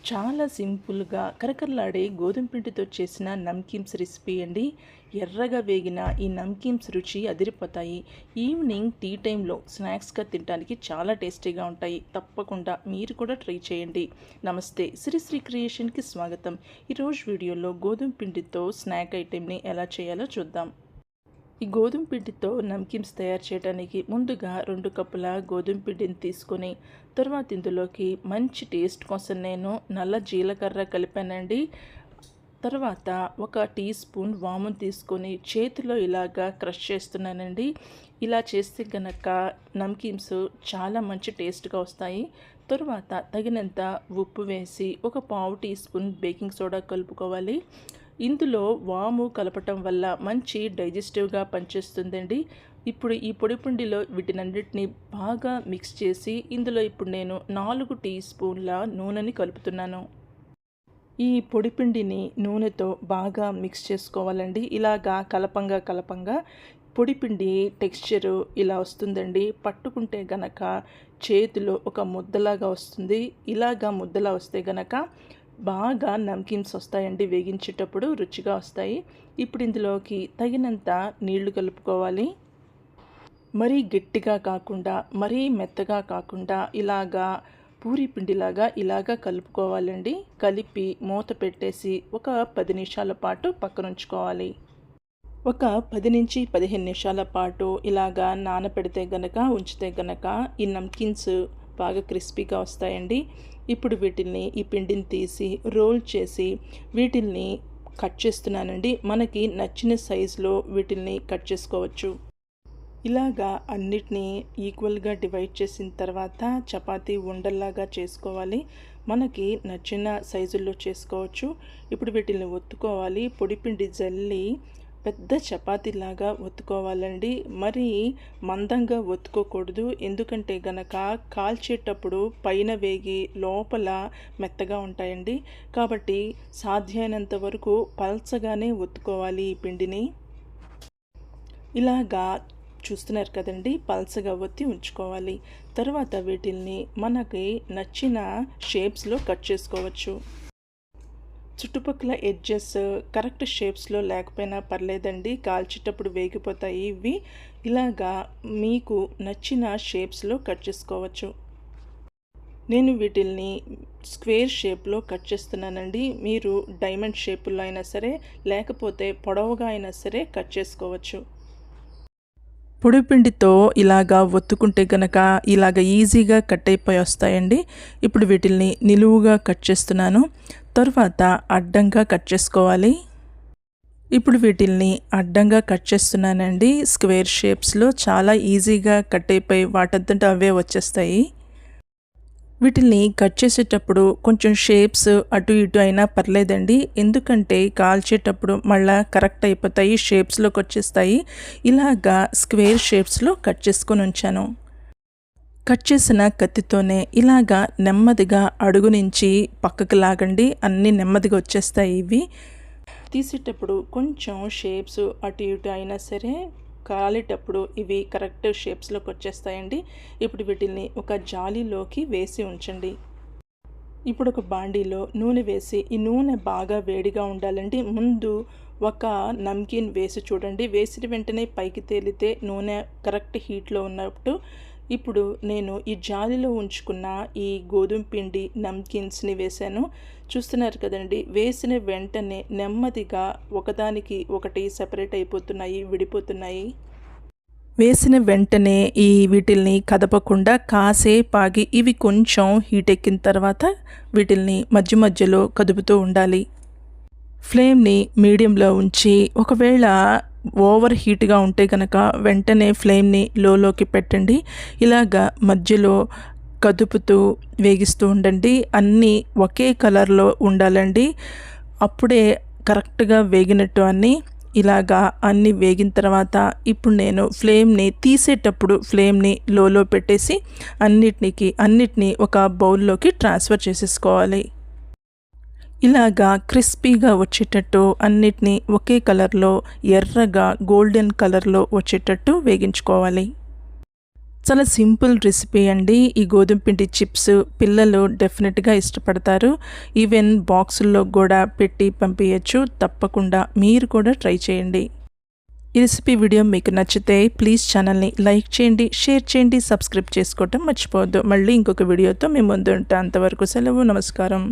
చాలా సింపుల్గా కరకరలాడే గోధుమ పిండితో చేసిన నమ్కీన్స్ రెసిపీ అండి. ఎర్రగా వేగిన ఈ నమ్కీన్స్ రుచి అదిరిపోతాయి. ఈవినింగ్ టీ టైంలో స్నాక్స్గా తినడానికి చాలా టేస్టీగా ఉంటాయి. తప్పకుండా మీరు కూడా ట్రై చేయండి. నమస్తే, శ్రీ క్రియేషన్కి స్వాగతం. ఈరోజు వీడియోలో గోధుమ పిండితో స్నాక్ ఐటెంని ఎలా చేయాలో చూద్దాం. ఈ గోధుమ పిండితో నమ్కీన్స్ తయారు చేయడానికి ముందుగా 2 కప్పుల గోధుమ పిండిని తీసుకొని తర్వాత ఇందులోకి మంచి టేస్ట్ కోసం నేను నల్ల జీలకర్ర కలిపానండి. తర్వాత 1 టీ స్పూన్ వామును తీసుకొని చేతిలో ఇలాగా క్రష్ చేస్తున్నానండి. ఇలా చేస్తే కనుక నమ్కీన్స్ చాలా మంచి టేస్ట్గా వస్తాయి. తరువాత తగినంత ఉప్పు వేసి 1 పావు టీ స్పూన్ బేకింగ్ సోడా కలుపుకోవాలి. ఇందులో వాము కలపటం వల్ల మంచి డైజెస్టివ్గా పనిచేస్తుందండి. ఇప్పుడు ఈ పొడి పిండిలో వీటినన్నిటిని బాగా మిక్స్ చేసి ఇందులో ఇప్పుడు నేను 4 టీ స్పూన్ల నూనెని కలుపుతున్నాను. ఈ పొడిపిండిని నూనెతో బాగా మిక్స్ చేసుకోవాలండి. ఇలాగా కలపంగా పొడిపిండి టెక్స్చరు ఇలా వస్తుందండి. పట్టుకుంటే గనక చేతిలో ఒక ముద్దలాగా వస్తుంది. ఇలాగా ముద్దలా వస్తే గనక బాగా నమ్కీన్స్ వస్తాయండి. వేగించేటప్పుడు రుచిగా వస్తాయి. ఇప్పుడు ఇందులోకి తగినంత నీళ్లు కలుపుకోవాలి. మరీ గట్టిగా కాకుండా మరీ మెత్తగా కాకుండా ఇలాగా పూరీ పిండిలాగా ఇలాగా కలుపుకోవాలండి. కలిపి మూత పెట్టేసి ఒక 10 నిమిషాల పాటు పక్కనుంచుకోవాలి. ఒక 10 నుంచి 15 నిమిషాల పాటు ఇలాగా నానపెడితే గనక ఉంచితే గనక ఈ నమ్కీన్స్ బాగా క్రిస్పీగా వస్తాయండి. ఇప్పుడు వీటిల్ని ఈ పిండిని తీసి రోల్ చేసి వీటిల్ని కట్ చేస్తున్నానండి. మనకి నచ్చిన సైజులో వీటిల్ని కట్ చేసుకోవచ్చు. ఇలాగా అన్నిటినీ ఈక్వల్గా డివైడ్ చేసిన తర్వాత చపాతీ ఉండల్లాగా చేసుకోవాలి. మనకి నచ్చిన సైజుల్లో చేసుకోవచ్చు. ఇప్పుడు వీటిని ఒత్తుకోవాలి. పొడిపిండి జల్లి పెద్ద చపాతీలాగా ఒత్తుకోవాలండి. మరి మందంగా ఒత్తుకోకూడదు. ఎందుకంటే గనక కాల్చేటప్పుడు పైన వేగి లోపల మెత్తగా ఉంటాయండి. కాబట్టి సాధ్యమైనంత వరకు పల్చగానే ఒత్తుకోవాలి ఈ పిండిని. ఇలాగా చూస్తున్నారు కదండి, పల్చగా ఒత్తి ఉంచుకోవాలి. తర్వాత వీటిల్ని మనకి నచ్చిన షేప్స్లో కట్ చేసుకోవచ్చు. చుట్టుపక్కల ఎడ్జెస్ కరెక్ట్ షేప్స్లో లేకపోయినా పర్లేదండి, కాల్చేటప్పుడు వేగిపోతాయి ఇవి. ఇలాగా మీకు నచ్చిన షేప్స్లో కట్ చేసుకోవచ్చు. నేను వీటిల్ని స్క్వేర్ షేప్లో కట్ చేస్తున్నానండి. మీరు డైమండ్ షేపుల్లో అయినా సరే లేకపోతే పొడవుగా అయినా సరే కట్ చేసుకోవచ్చు. పొడిపిండితో ఇలాగా ఒత్తుకుంటే కనుక ఇలాగ ఈజీగా కట్ అయిపోయి వస్తాయండి. ఇప్పుడు వీటిల్ని నిలువుగా కట్ చేస్తున్నాను. తర్వాత అడ్డంగా కట్ చేసుకోవాలి. ఇప్పుడు వీటిల్ని అడ్డంగా కట్ చేస్తున్నానండి. స్క్వేర్ షేప్స్లో చాలా ఈజీగా కట్ అయిపోయి వాటంతట అవే వచ్చేస్తాయి. వీటిల్ని కట్ చేసేటప్పుడు కొంచెం షేప్స్ అటు ఇటు అయినా పర్లేదండి. ఎందుకంటే కాల్చేటప్పుడు మళ్ళీ కరెక్ట్ అయిపోతాయి, షేప్స్లోకి వచ్చేస్తాయి. ఇలాగా స్క్వేర్ షేప్స్లో కట్ చేసుకొని ఉంచాను. కట్ చేసిన కత్తితోనే ఇలాగా నెమ్మదిగా అడుగు నుంచి పక్కకు లాగండి. అన్నీ నెమ్మదిగా వచ్చేస్తాయి. ఇవి తీసేటప్పుడు కొంచెం షేప్స్ అటు ఇటు అయినా సరే కాలేటప్పుడు ఇవి కరెక్ట్ షేప్స్లోకి వచ్చేస్తాయండి. ఇప్పుడు వీటిని ఒక జాలీలోకి వేసి ఉంచండి. ఇప్పుడు ఒక బాండీలో నూనె వేసి ఈ నూనె బాగా వేడిగా ఉండాలండి. ముందు ఒక నమ్కీన్ వేసి చూడండి. వేసిన వెంటనే పైకి తేలితే నూనె కరెక్ట్ హీట్లో ఉన్నప్పుడు ఇప్పుడు నేను ఈ జాలిలో ఉంచుకున్న ఈ గోధుమ పిండి నమ్కీన్స్ని వేశాను. చూస్తున్నారు కదండి, వేసిన వెంటనే నెమ్మదిగా ఒకదానికి ఒకటి సెపరేట్ అయిపోతున్నాయి, విడిపోతున్నాయి. వేసిన వెంటనే వీటిల్ని కదపకుండా కాసేపు ఆగి ఇవి కొంచెం హీట్ ఎక్కిన తర్వాత వీటిల్ని మధ్య మధ్యలో కదుపుతూ ఉండాలి. ఫ్లేమ్ని మీడియంలో ఉంచి ఒకవేళ ఓవర్ హీట్గా ఉంటే కనుక వెంటనే ఫ్లేమ్ని లోలోకి పెట్టండి. ఇలాగా మధ్యలో కదుపుతూ వేగిస్తూ ఉండండి. అన్నీ ఒకే కలర్లో ఉండాలండి. అప్పుడే కరెక్ట్గా వేగినట్టు అన్నీ. ఇలాగా అన్నీ వేగిన తర్వాత ఇప్పుడు నేను ఫ్లేమ్ని తీసేటప్పుడు ఫ్లేమ్ని లోలో పెట్టేసి అన్నిటినీ ఒక బౌల్లోకి ట్రాన్స్ఫర్ చేసేసుకోవాలి. ఇలాగా క్రిస్పీగా వచ్చేటట్టు అన్నిటినీ ఒకే కలర్లో ఎర్రగా గోల్డెన్ కలర్లో వచ్చేటట్టు వేగించుకోవాలి. చాలా సింపుల్ రెసిపీ అండి. ఈ గోధుమ పిండి చిప్స్ పిల్లలు డెఫినెట్గా ఇష్టపడతారు. ఈవెన్ బాక్సుల్లో కూడా పెట్టి పంపించచ్చు. తప్పకుండా మీరు కూడా ట్రై చేయండి. ఈ రెసిపీ వీడియో మీకు నచ్చితే ప్లీజ్ ఛానల్ని లైక్ చేయండి, షేర్ చేయండి, సబ్స్క్రైబ్ చేసుకోవటం మర్చిపోవద్దు. మళ్ళీ ఇంకొక వీడియోతో మేము ముందు ఉంటాం. అంతవరకు సెలవు. నమస్కారం.